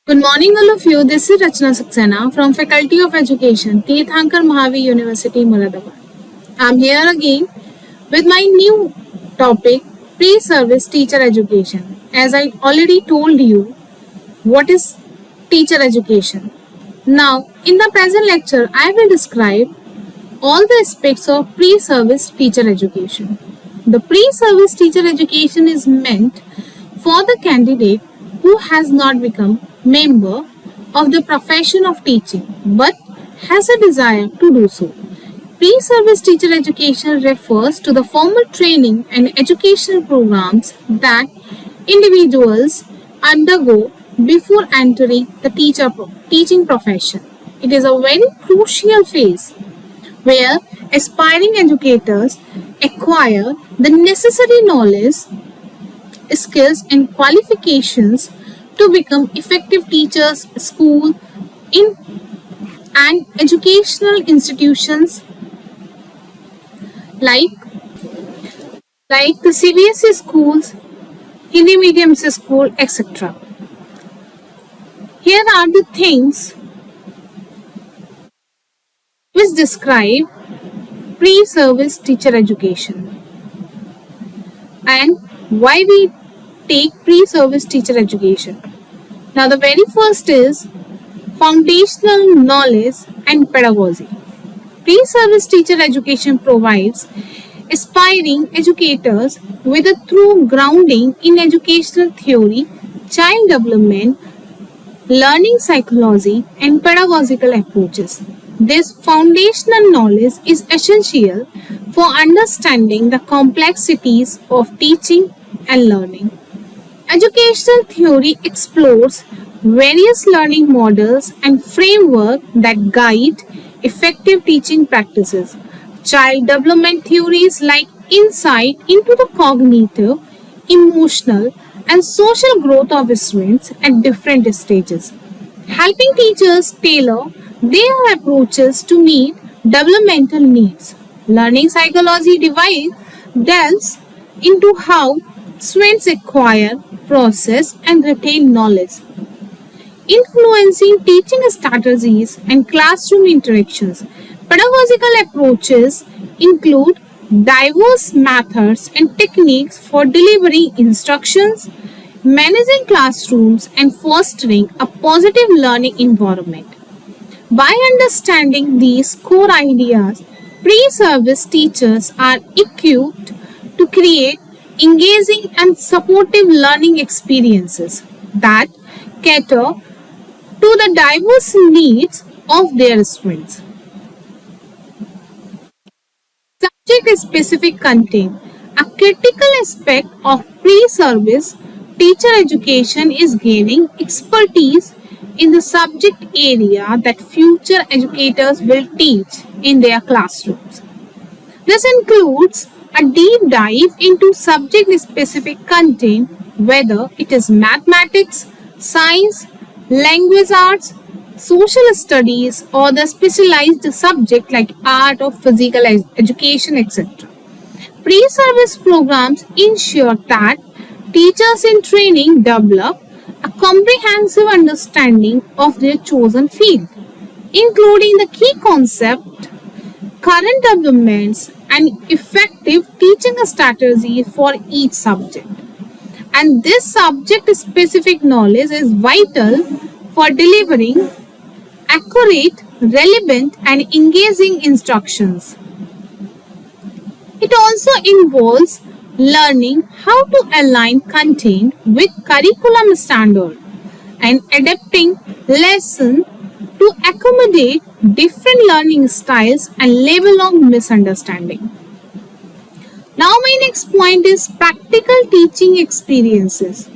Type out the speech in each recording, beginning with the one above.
Good morning, all of you. This is Rachna Saxena from Faculty of Education, Tirthankar Mahavi University, Moradabad. I'm here again with my new topic, pre-service teacher education. As I already told you, what is teacher education? Now, in the present lecture, I will describe all the aspects of pre-service teacher education. The pre-service teacher education is meant for the candidate who has not become member of the profession of teaching but has a desire to do so. Pre-service teacher education refers to the formal training and educational programs that individuals undergo before entering the teaching profession. It is a very crucial phase where aspiring educators acquire the necessary knowledge, skills, and qualifications to become effective teachers. School in and educational institutions like the CBSE schools, Hindi medium school, etc. Here are the things which describe pre-service teacher education and why we take pre-service teacher education. Now, the very first is foundational knowledge and pedagogy. Pre-service teacher education provides aspiring educators with a thorough grounding in educational theory, child development, learning psychology, and pedagogical approaches. This foundational knowledge is essential for understanding the complexities of teaching and learning. Educational theory explores various learning models and frameworks that guide effective teaching practices. Child development theories like insight into the cognitive, emotional, and social growth of students at different stages, helping teachers tailor their approaches to meet developmental needs. Learning psychology delves into how students acquire, process, and retain knowledge, influencing teaching strategies and classroom interactions. Pedagogical approaches include diverse methods and techniques for delivering instructions, managing classrooms, and fostering a positive learning environment. By understanding these core ideas, pre-service teachers are equipped to create engaging and supportive learning experiences that cater to the diverse needs of their students. Subject-specific content. A critical aspect of pre-service teacher education is gaining expertise in the subject area that future educators will teach in their classrooms. This includes a deep dive into subject-specific content, whether it is mathematics, science, language arts, social studies, or the specialized subject like art or physical education, etc. Pre-service programs ensure that teachers in training develop a comprehensive understanding of their chosen field, including the key concept, current developments, and effective teaching strategy for each subject. And this subject-specific knowledge is vital for delivering accurate, relevant, and engaging instructions. It also involves learning how to align content with curriculum standard and adapting lesson to accommodate different learning styles and level of misunderstanding. Now my next point is practical teaching experiences.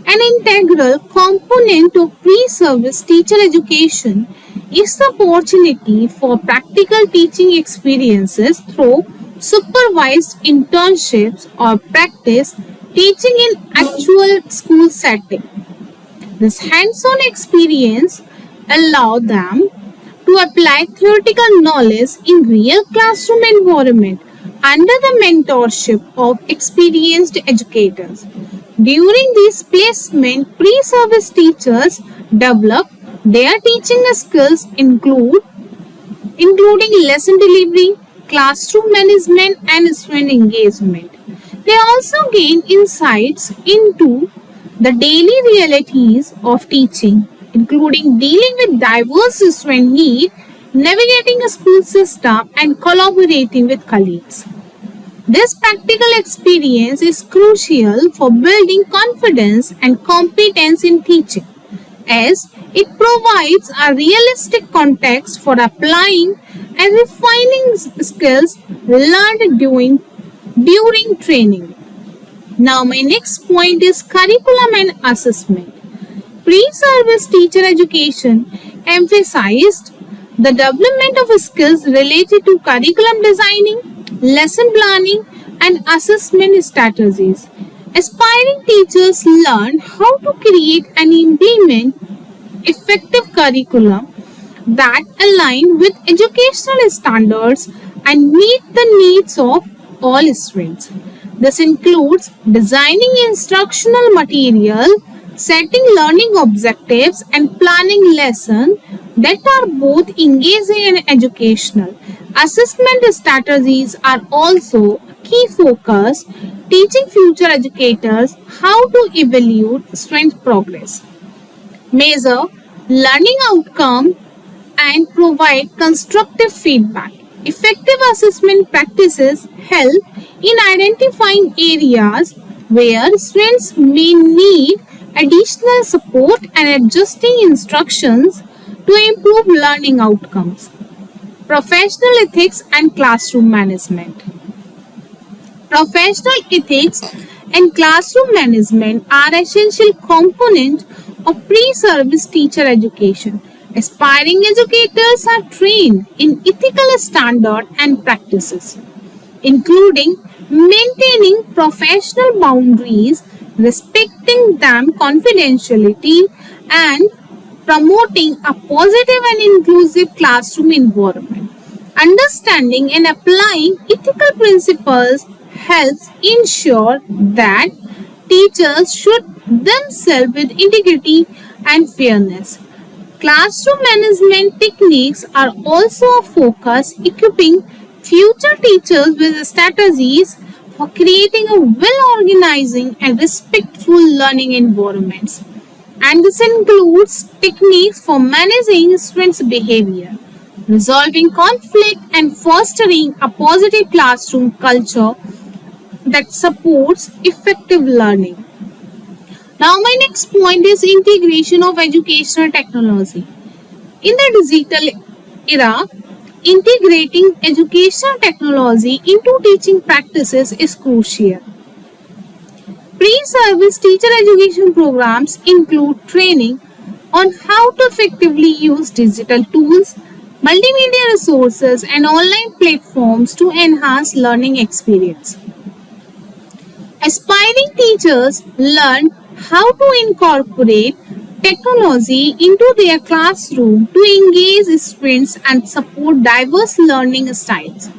An integral component of pre-service teacher education is the opportunity for practical teaching experiences through supervised internships or practice teaching in actual school setting. This hands-on experience allows them to apply theoretical knowledge in real classroom environment under the mentorship of experienced educators. During this placement, pre-service teachers develop their teaching skills including lesson delivery, classroom management, and student engagement. They also gain insights into the daily realities of teaching, including dealing with diverse student needs, navigating a school system, and collaborating with colleagues. This practical experience is crucial for building confidence and competence in teaching, as it provides a realistic context for applying and refining skills learned during training. Now, my next point is curriculum and assessment. Pre-service teacher education emphasized the development of skills related to curriculum designing, lesson planning, and assessment strategies. Aspiring teachers learn how to create and implement effective curriculum that align with educational standards and meet the needs of all students. This includes designing instructional material, setting learning objectives, and planning lessons that are both engaging and educational. Assessment strategies are also a key focus, teaching future educators how to evaluate student progress, measure learning outcome, and provide constructive feedback. Effective assessment practices help in identifying areas where students may need additional support and adjusting instructions to improve learning outcomes. Professional ethics and classroom management. Professional ethics and classroom management are essential components of pre-service teacher education. Aspiring educators are trained in ethical standards and practices, including maintaining professional boundaries, respecting them confidentiality, and promoting a positive and inclusive classroom environment. Understanding and applying ethical principles helps ensure that teachers should themselves with integrity and fairness. Classroom management techniques are also a focus, equipping future teachers with strategies for creating a well-organized and respectful learning environments. And this includes techniques for managing students' behavior, resolving conflict, and fostering a positive classroom culture that supports effective learning. Now, my next point is integration of educational technology. In the digital era, integrating educational technology into teaching practices is crucial. Pre-service teacher education programs include training on how to effectively use digital tools, multimedia resources, and online platforms to enhance learning experience. Aspiring teachers learn how to incorporate technology into their classroom to engage students and support diverse learning styles.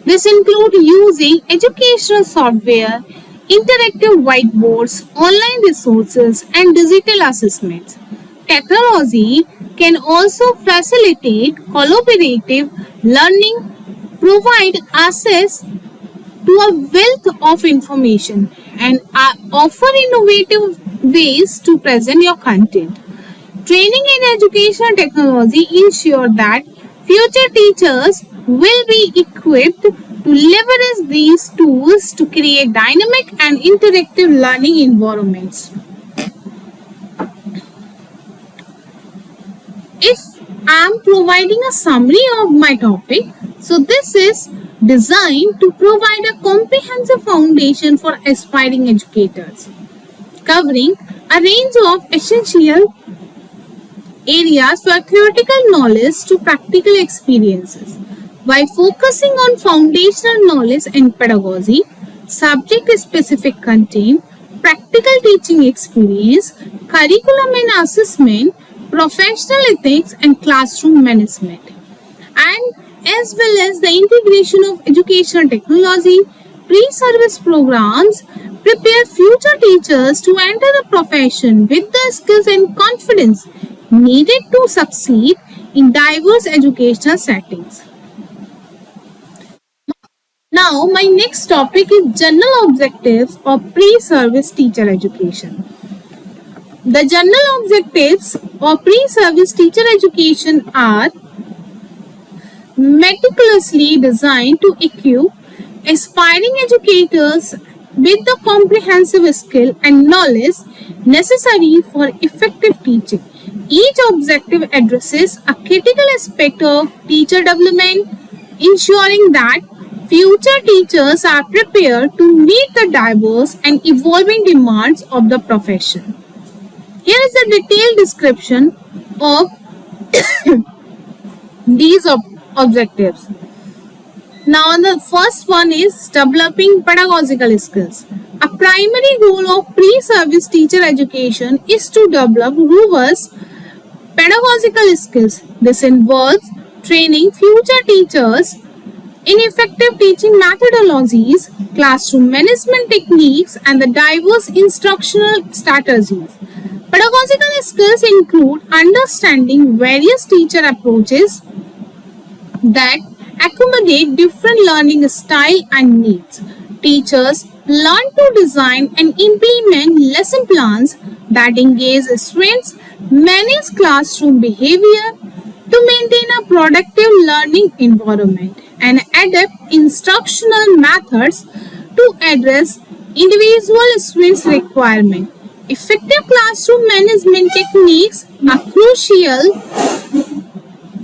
This includes using educational software, interactive whiteboards, online resources, and digital assessments. Technology can also facilitate collaborative learning, provide access to a wealth of information, and offer innovative ways to present your content. Training in educational technology ensure that future teachers will be equipped to leverage these tools to create dynamic and interactive learning environments. If I am providing a summary of my topic, so this is designed to provide a comprehensive foundation for aspiring educators, covering a range of essential areas for theoretical knowledge to practical experiences. By focusing on foundational knowledge and pedagogy, subject-specific content, practical teaching experience, curriculum and assessment, professional ethics, and classroom management, and as well as the integration of educational technology, pre-service programs prepare future teachers to enter the profession with the skills and confidence needed to succeed in diverse educational settings. Now, my next topic is general objectives of pre-service teacher education. The general objectives of pre-service teacher education are meticulously designed to equip aspiring educators with the comprehensive skill and knowledge necessary for effective teaching. Each objective addresses a critical aspect of teacher development, ensuring that future teachers are prepared to meet the diverse and evolving demands of the profession. Here is a detailed description of these objectives. Now, the first one is developing pedagogical skills. A primary goal of pre-service teacher education is to develop robust pedagogical skills. This involves training future teachers in effective teaching methodologies, classroom management techniques, and the diverse instructional strategies. Pedagogical skills include understanding various teacher approaches that accommodate different learning style and needs. Teachers learn to design and implement lesson plans that engage students, manage classroom behavior to maintain a productive learning environment, and adapt instructional methods to address individual students' requirements. Effective classroom management techniques are crucial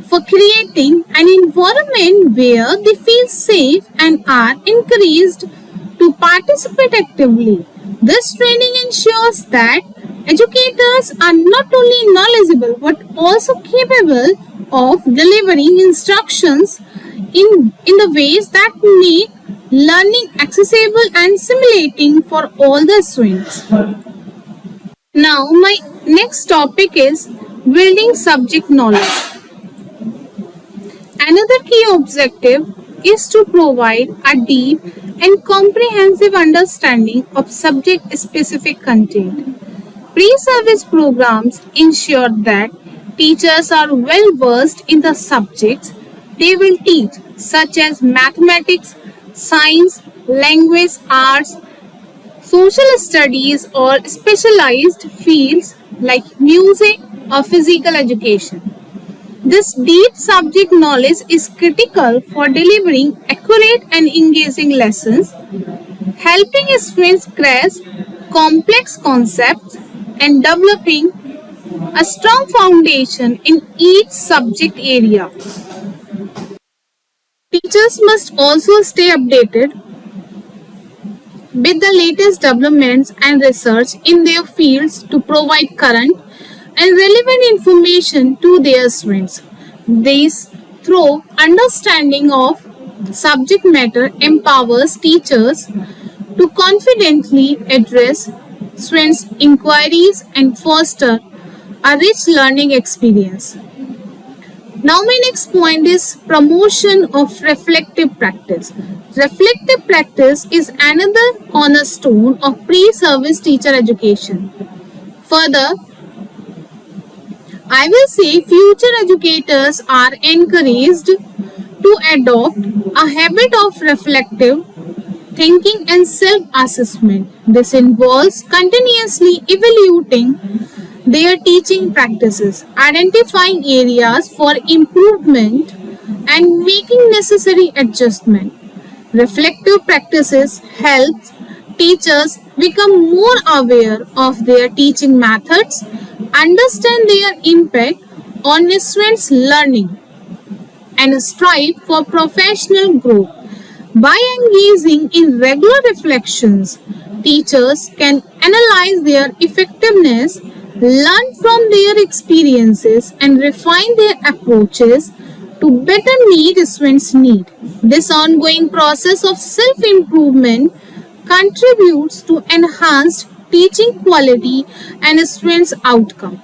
for creating an environment where they feel safe and are encouraged to participate actively. This training ensures that educators are not only knowledgeable but also capable of delivering instructions in the ways that make learning accessible and stimulating for all the students. Now, my next topic is building subject knowledge. Another key objective is to provide a deep and comprehensive understanding of subject-specific content. Pre-service programs ensure that teachers are well versed in the subjects they will teach, such as mathematics, science, language, arts, social studies, or specialized fields like music or physical education. This deep subject knowledge is critical for delivering accurate and engaging lessons, helping students grasp complex concepts, and developing a strong foundation in each subject area. Teachers must also stay updated with the latest developments and research in their fields to provide current and relevant information to their students. This, through understanding of subject matter, empowers teachers to confidently address students' inquiries and foster a rich learning experience. Now, my next point is promotion of reflective practice. Reflective practice is another cornerstone of pre-service teacher education. Further, I will say future educators are encouraged to adopt a habit of reflective thinking and self-assessment. This involves continuously evaluating their teaching practices, identifying areas for improvement, and making necessary adjustment. Reflective practices help teachers become more aware of their teaching methods, understand their impact on students' learning, and strive for professional growth. By engaging in regular reflections, teachers can analyze their effectiveness, learn from their experiences, and refine their approaches to better meet students' needs. This ongoing process of self-improvement contributes to enhanced teaching quality and students' outcome.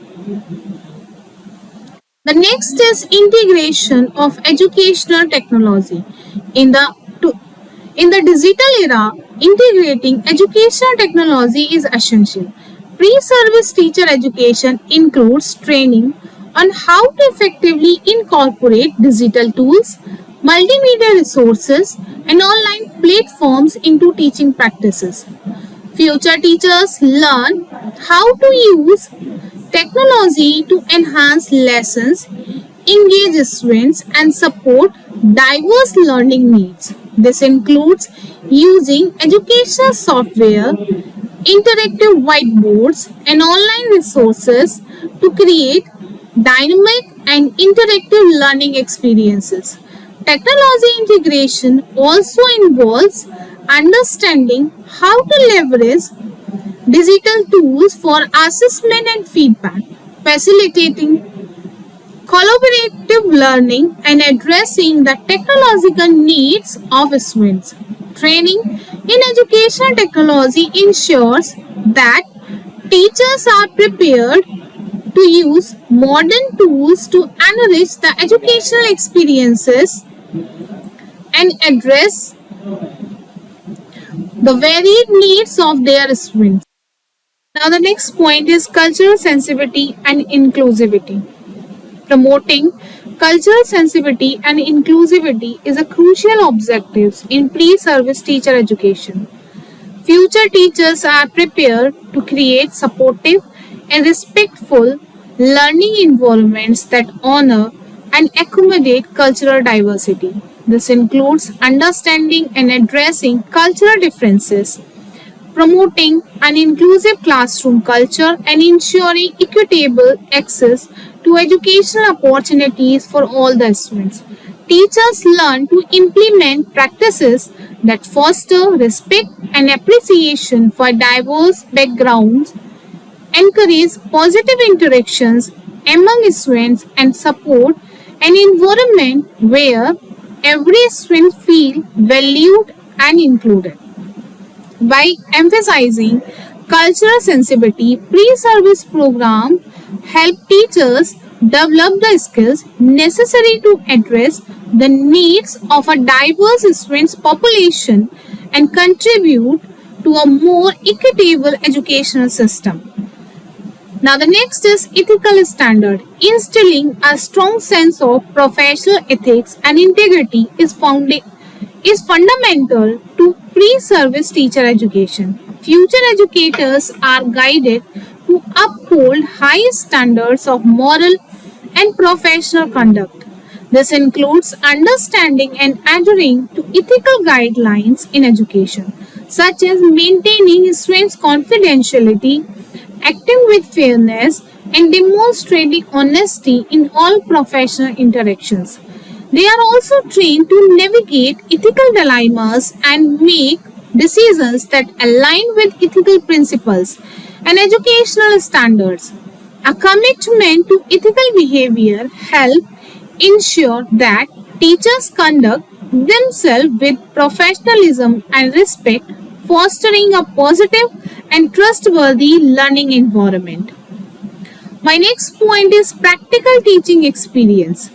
The next is integration of educational technology. In the In the digital era, integrating educational technology is essential. Pre-service teacher education includes training on how to effectively incorporate digital tools, multimedia resources, and online platforms into teaching practices. Future teachers learn how to use technology to enhance lessons, engage students, and support diverse learning needs. This includes using educational software, interactive whiteboards, and online resources to create dynamic and interactive learning experiences. Technology integration also involves understanding how to leverage digital tools for assessment and feedback, facilitating collaborative learning and addressing the technological needs of students. Training in educational technology ensures that teachers are prepared to use modern tools to enrich the educational experiences and address the varied needs of their students. Now, the next point is cultural sensitivity and inclusivity. Promoting cultural sensitivity and inclusivity is a crucial objective in pre-service teacher education. Future teachers are prepared to create supportive and respectful learning environments that honor and accommodate cultural diversity. This includes understanding and addressing cultural differences, promoting an inclusive classroom culture, and ensuring equitable access to educational opportunities for all the students. Teachers learn to implement practices that foster respect and appreciation for diverse backgrounds, encourage positive interactions among students, and support an environment where every student feels valued and included. By emphasizing cultural sensitivity, pre-service programs help teachers develop the skills necessary to address the needs of a diverse student population and contribute to a more equitable educational system. Now, the next is ethical standard. Instilling a strong sense of professional ethics and integrity is fundamental to pre-service teacher education. Future educators are guided to uphold high standards of moral and professional conduct. This includes understanding and adhering to ethical guidelines in education, such as maintaining students' confidentiality, acting with fairness, and demonstrating honesty in all professional interactions. They are also trained to navigate ethical dilemmas and make decisions that align with ethical principles and educational standards. A commitment to ethical behavior helps ensure that teachers conduct themselves with professionalism and respect, fostering a positive and trustworthy learning environment. My next point is practical teaching experience.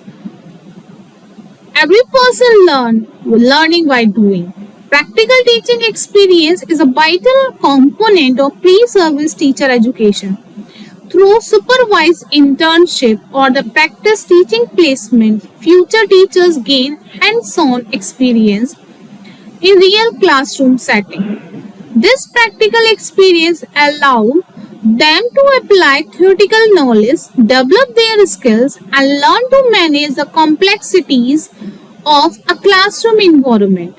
Every person learning by doing. Practical teaching experience is a vital component of pre-service teacher education. Through supervised internship or the practice teaching placement, future teachers gain hands-on experience in real classroom setting. This practical experience allows them to apply theoretical knowledge, develop their skills, and learn to manage the complexities of a classroom environment.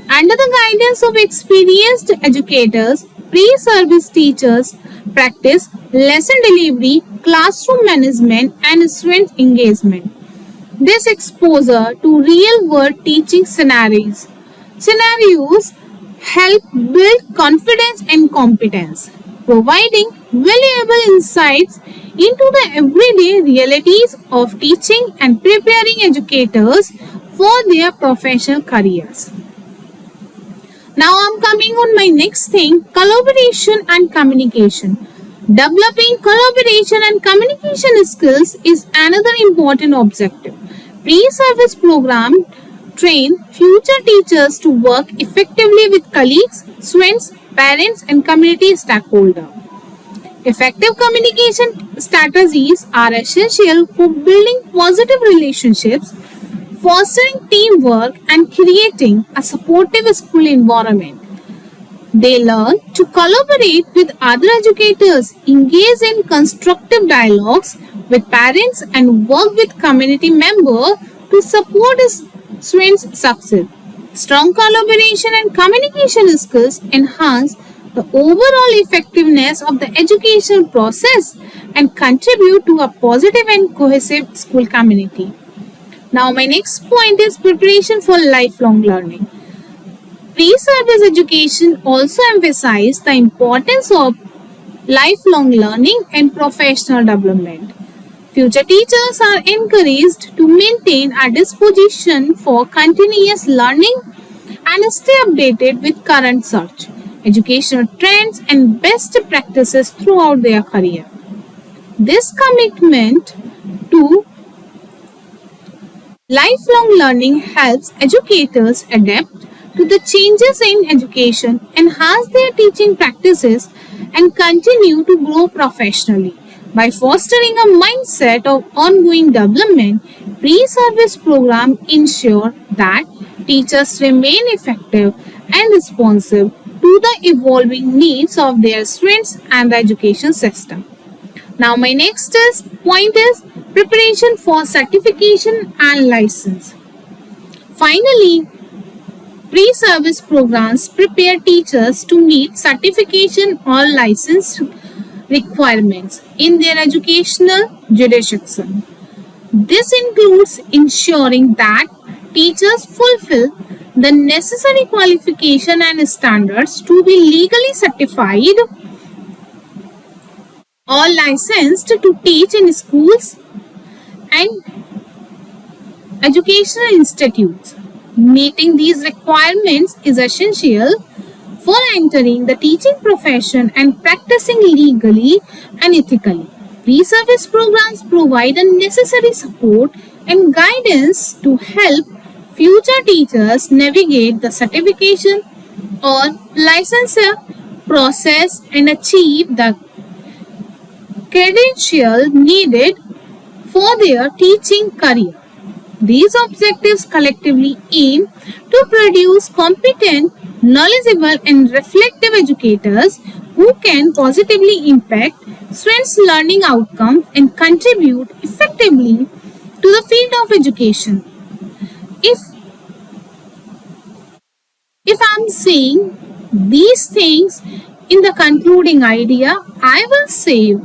Under the guidance of experienced educators, pre-service teachers practice lesson delivery, classroom management, and student engagement. This exposure to real-world teaching scenarios help build confidence and competence, providing valuable insights into the everyday realities of teaching and preparing educators for their professional careers. Now I'm coming on my next thing, collaboration and communication. Developing collaboration and communication skills is another important objective. Pre-service program train future teachers to work effectively with colleagues, students, parents, and community stakeholders. Effective communication strategies are essential for building positive relationships, fostering teamwork, and creating a supportive school environment. They learn to collaborate with other educators, engage in constructive dialogues with parents, and work with community members to support students' success. Strong collaboration and communication skills enhance the overall effectiveness of the education process and contribute to a positive and cohesive school community. Now, my next point is preparation for lifelong learning. Pre-service education also emphasizes the importance of lifelong learning and professional development. Future teachers are encouraged to maintain a disposition for continuous learning and stay updated with current research, educational trends, and best practices throughout their career. This commitment to lifelong learning helps educators adapt to the changes in education, enhance their teaching practices, and continue to grow professionally. By fostering a mindset of ongoing development, pre-service programs ensure that teachers remain effective and responsive to the evolving needs of their students and the education system. Now, my next point is preparation for certification and license. Finally, pre-service programs prepare teachers to meet certification or license requirements in their educational jurisdiction. This includes ensuring that teachers fulfill the necessary qualification and standards to be legally certified or licensed to teach in schools and educational institutes. Meeting these requirements is essential for entering the teaching profession and practicing legally and ethically. Pre-service programs provide the necessary support and guidance to help future teachers navigate the certification or licensure process and achieve the credential needed for their teaching career. These objectives collectively aim to produce competent, knowledgeable, and reflective educators who can positively impact students' learning outcomes and contribute effectively to the field of education. If I'm saying these things in the concluding idea, I will say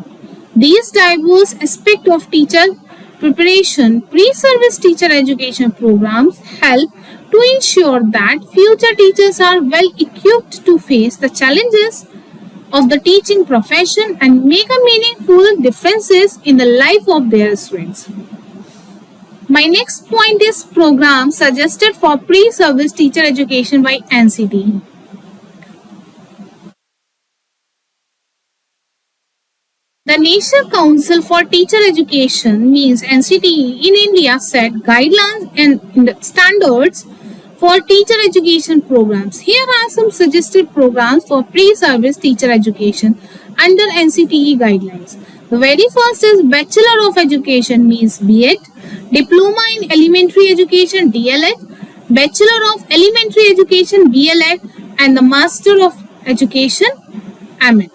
these diverse aspects of teacher preparation, pre-service teacher education programs help to ensure that future teachers are well equipped to face the challenges of the teaching profession and make a meaningful differences in the life of their students. My next point is programs suggested for pre-service teacher education by NCTE. The National Council for Teacher Education means NCTE in India set guidelines and standards for teacher education programs. Here are some suggested programs for pre-service teacher education under NCTE guidelines. The very first is Bachelor of Education means B.Ed, Diploma in Elementary Education DLEd, Bachelor of Elementary Education BLEd, and the Master of Education MEd.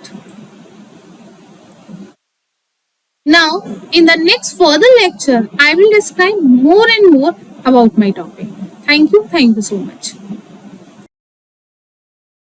Now, in the next further lecture, I will describe more and more about my topic. Thank you so much.